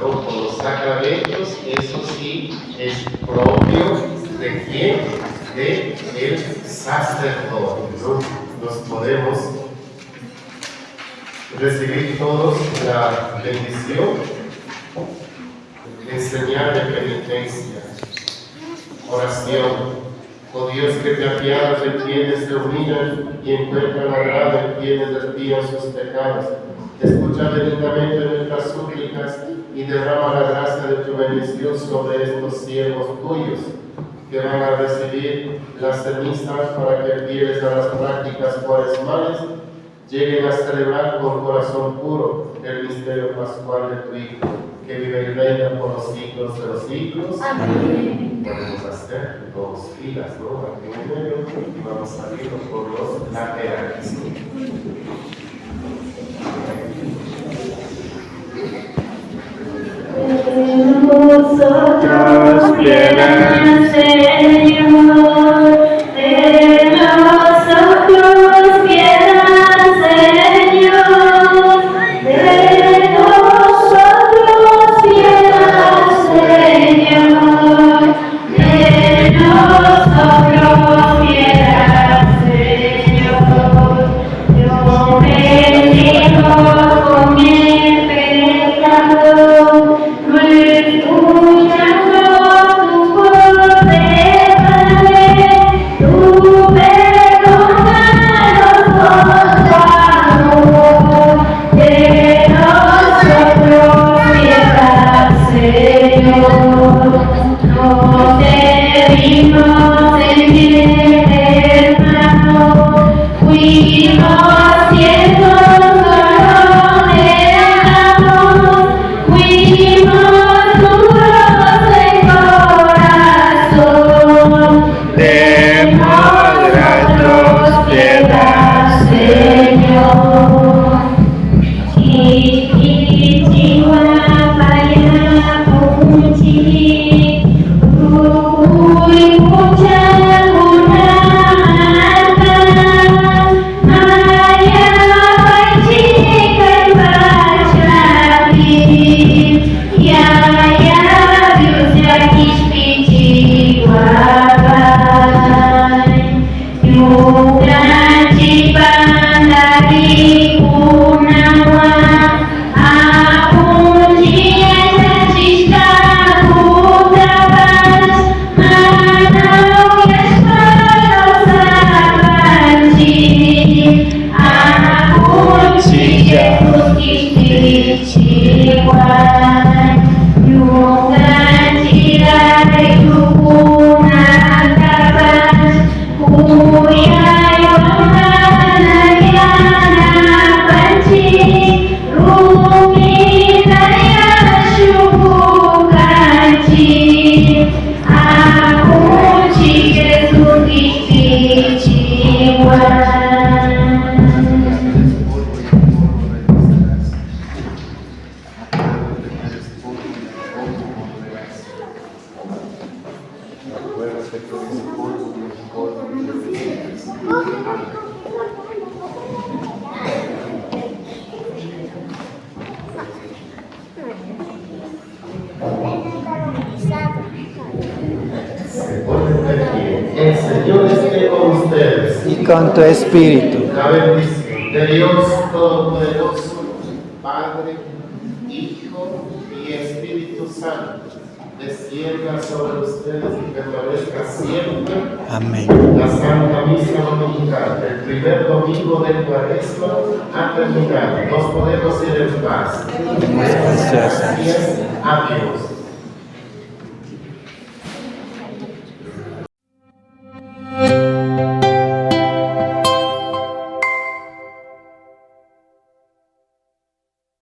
¿no? Con los sacramentos, eso sí es propio de quién, de el sacerdote, ¿no? Nos podemos recibir todos la bendición, enseñar de penitencia, oración. Oh Dios, que te apiadas de quienes se humillan y encuentran agrado en quienes desvían sus pecados. Escucha benignamente nuestras súplicas y derrama la gracia de tu bendición sobre estos siervos tuyos, que van a recibir las cenizas para que fieles a las prácticas cuaresmales lleguen a celebrar con corazón puro el misterio pascual de tu Hijo, que vive y reina por los siglos de los siglos. Amén. Podemos hacer dos filas, ¿no? Aquí en medio, y vamos a irnos por los laterales. Nosotros piedad, Señor, de nosotros piedad, Señor, de nosotros piedad, Señor, de nosotros piedad, Señor. Yo bendigo con el pecado. El Señor esté con ustedes. Y con tu espíritu. La bendición de Dios Todopoderoso, Padre, Hijo y Espíritu Santo, descienda sobre ustedes y permanezca siempre. Amén. La Santa Misa Dominical, el primer domingo del Cuaresma, ha terminado. Nos podemos ir en paz. Gracias. Gracias a Dios.